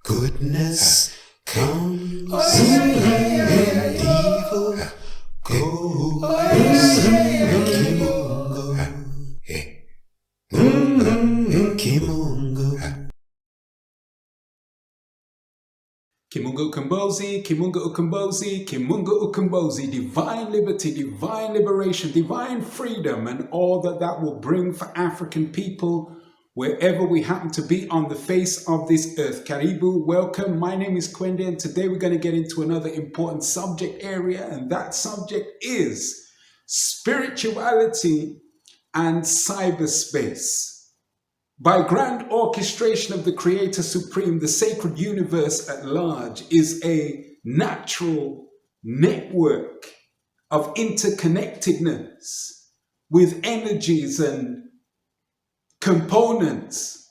Goodness comes and evil goes. Kimungo Ukombozi, Kimungo Ukombozi, Kimungo Ukombozi, divine liberty, divine liberation, divine freedom, and all that will bring for African people wherever we happen to be on the face of this earth. Karibu, welcome. My name is Kwende, and today we're going to get into another important subject area, and that subject is spirituality and cyberspace. By grand orchestration of the Creator Supreme, the sacred universe at large is a natural network of interconnectedness with energies and components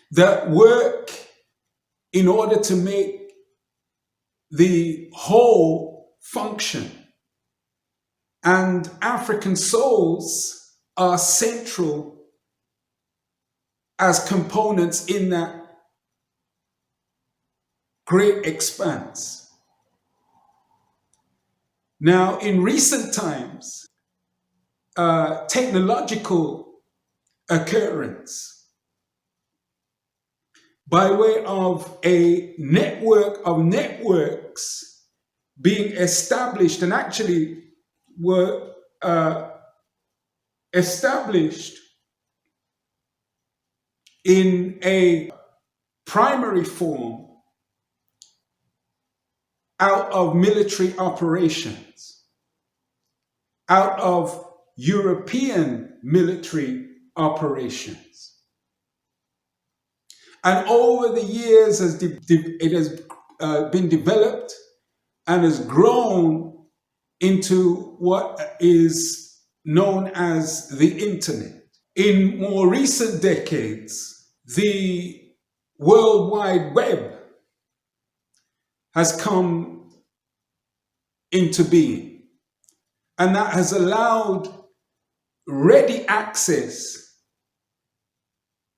that work in order to make the whole function. And African souls are central as components in that great expanse. Now, in recent times, technological occurrence by way of a network of networks being established, and actually were established in a primary form out of military operations, out of European military operations. And over the years, it has been developed and has grown into what is known as the internet. In more recent decades, the World Wide Web has come into being, and that has allowed ready access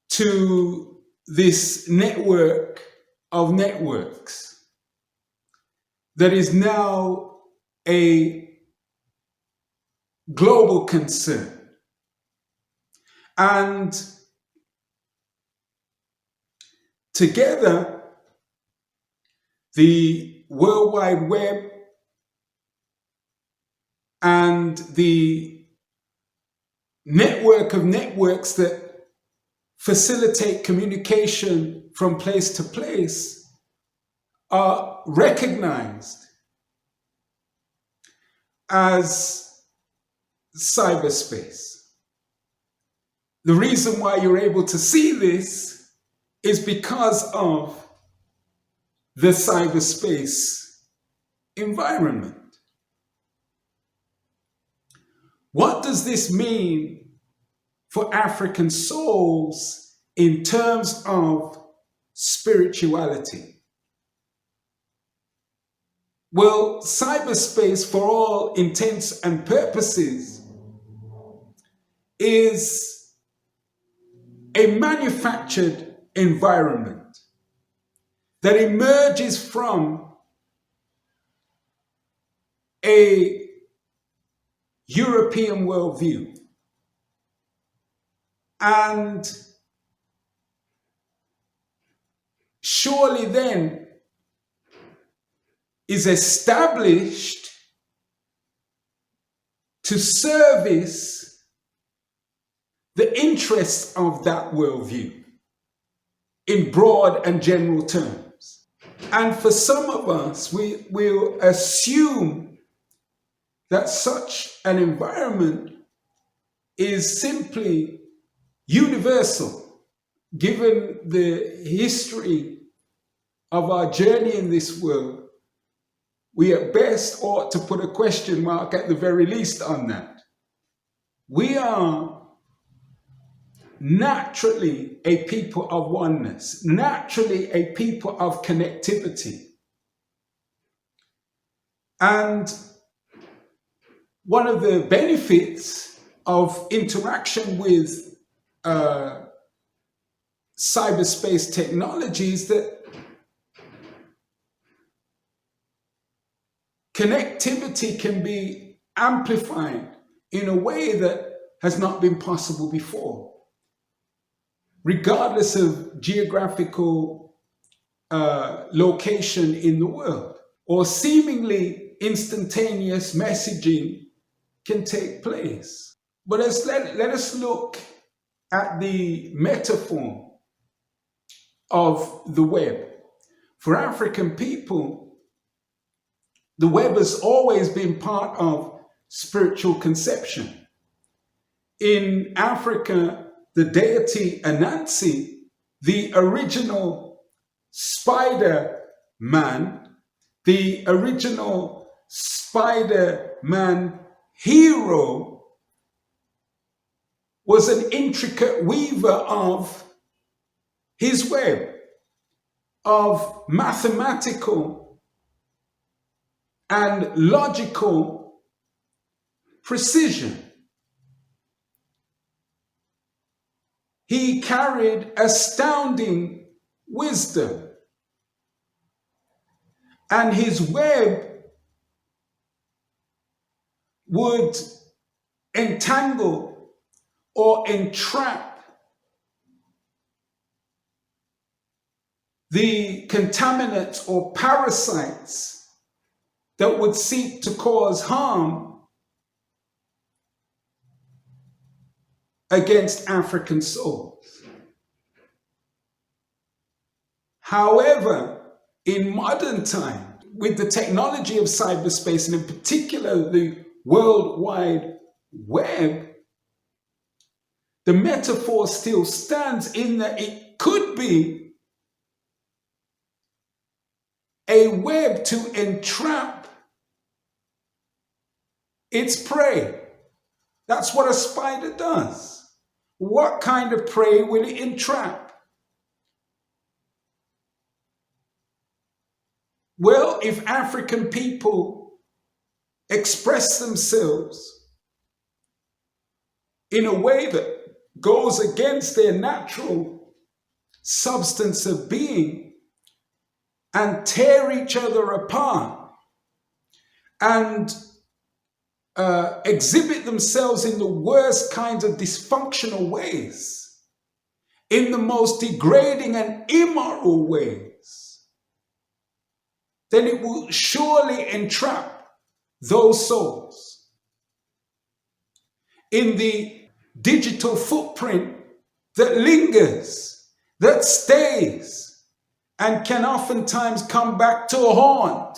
to this network of networks that is now a global concern. And together, the World Wide Web and the network of networks that facilitate communication from place to place are recognized as cyberspace. The reason why you're able to see this is because of the cyberspace environment. What does this mean for African souls in terms of spirituality? Well, cyberspace, for all intents and purposes, is a manufactured environment that emerges from a European worldview and surely then is established to service the interests of that worldview in broad and general terms. And for some of us, we will assume that such an environment is simply universal. Given the history of our journey in this world, we at best ought to put a question mark at the very least on that. We are naturally a people of oneness, naturally a people of connectivity. And one of the benefits of interaction with cyberspace technologies that connectivity can be amplified in a way that has not been possible before, regardless of geographical location in the world, or seemingly instantaneous messaging can take place. But let us look at the metaphor of the web. For African people, the web has always been part of spiritual conception. In Africa, the deity Anansi, the original Spider-Man, the original Spider-Man hero, was an intricate weaver of his web, of mathematical and logical precision. He carried astounding wisdom, and his web would entangle or entrap the contaminants or parasites that would seek to cause harm against African souls. However, in modern time, with the technology of cyberspace, and in particular the World Wide Web, the metaphor still stands in that it could be a web to entrap its prey. That's what a spider does. What kind of prey will it entrap? Well, if African people express themselves in a way that goes against their natural substance of being and tear each other apart and exhibit themselves in the worst kinds of dysfunctional ways, in the most degrading and immoral ways, then it will surely entrap those souls in the digital footprint that lingers, that stays, and can oftentimes come back to haunt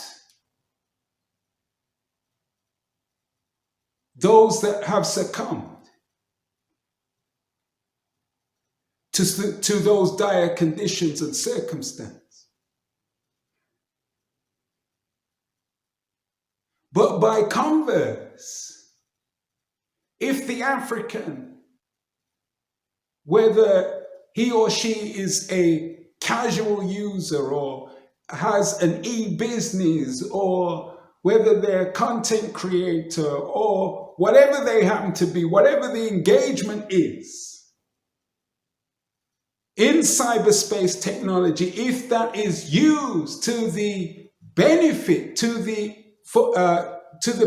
those that have succumbed to those dire conditions and circumstances. But by converse, if the African, whether he or she is a casual user or has an e-business, or whether they're a content creator or whatever they happen to be, whatever the engagement is in cyberspace technology, if that is used to the benefit, to the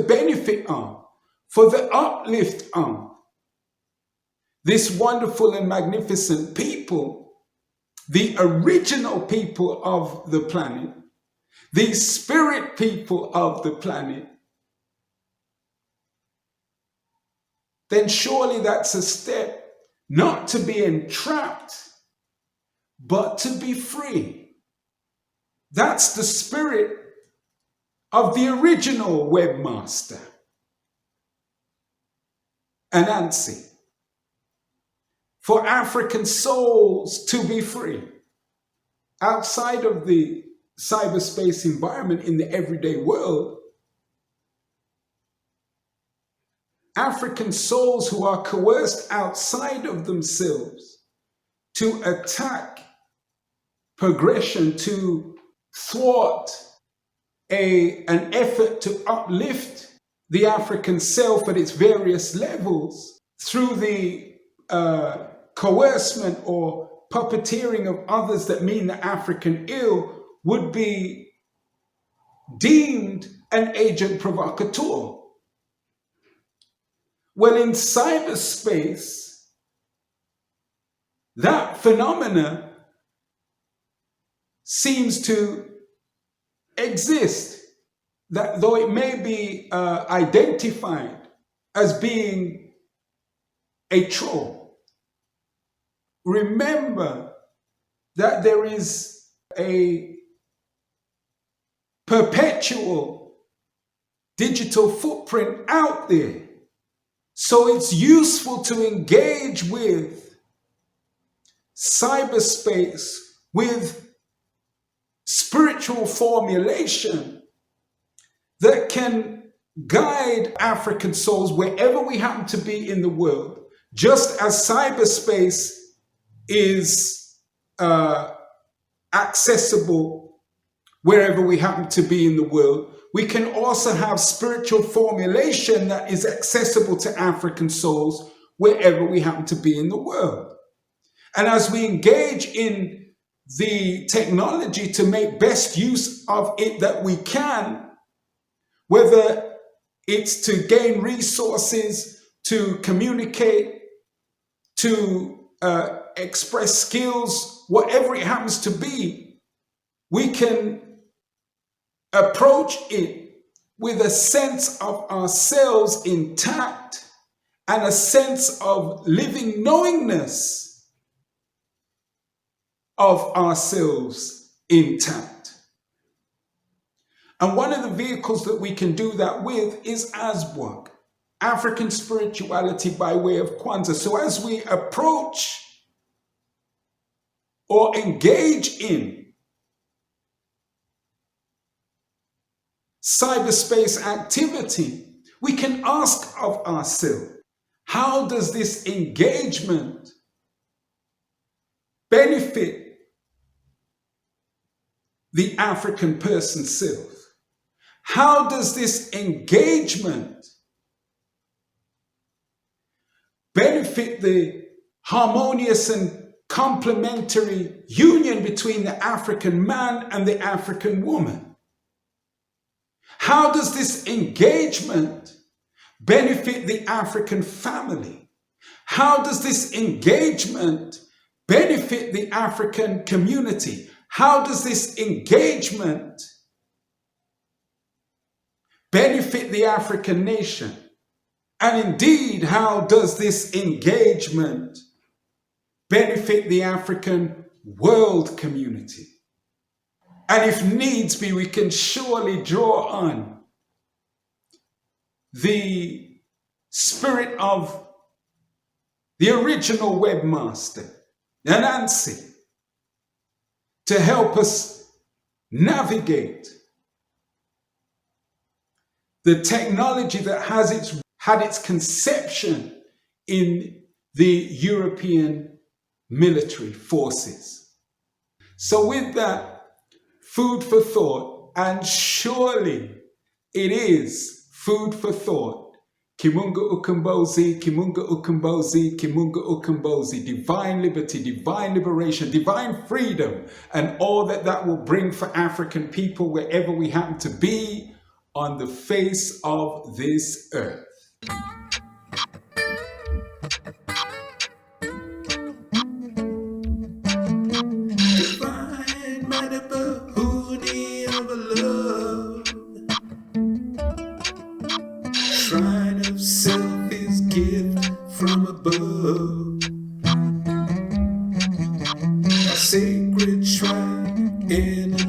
benefit of, for the uplift of this wonderful and magnificent people, the original people of the planet, the spirit people of the planet, then surely that's a step not to be entrapped, but to be free. That's the spirit of the original webmaster, Anansi. For African souls to be free outside of the cyberspace environment in the everyday world, African souls who are coerced outside of themselves to attack progression, to thwart an effort to uplift the African self at its various levels through the coercement or puppeteering of others that mean the African ill would be deemed an agent provocateur. Well, in cyberspace, that phenomena seems to exist, that though it may be identified as being a troll, remember that there is a perpetual digital footprint out there. So it's useful to engage with cyberspace with spiritual formulation that can guide African souls wherever we happen to be in the world, just as cyberspace is accessible wherever we happen to be in the world. We can also have spiritual formulation that is accessible to African souls wherever we happen to be in the world. And as we engage in the technology to make best use of it that we can, whether it's to gain resources, to communicate, to express skills, whatever it happens to be, we can approach it with a sense of ourselves intact and a sense of living knowingness of ourselves intact. And one of the vehicles that we can do that with is ASWAG, African spirituality by way of Kwanzaa. So as we approach or engage in cyberspace activity, we can ask of ourselves, how does this engagement benefit the African person self? How does this engagement benefit the harmonious and complementary union between the African man and the African woman? How does this engagement benefit the African family? How does this engagement benefit the African community? How does this engagement benefit the African nation? And indeed, how does this engagement benefit the African world community? And if needs be, we can surely draw on the spirit of the original webmaster, Nancy, to help us navigate the technology that had its conception in the European military forces. So with that, food for thought, and surely it is food for thought. Kimunga Ukombozi, Kimunga Ukombozi, Kimunga Ukombozi, divine liberty, divine liberation, divine freedom, and all that that will bring for African people wherever we happen to be on the face of this earth. Divine Madabahuni of love, shrine of self is gift from above, a sacred shrine in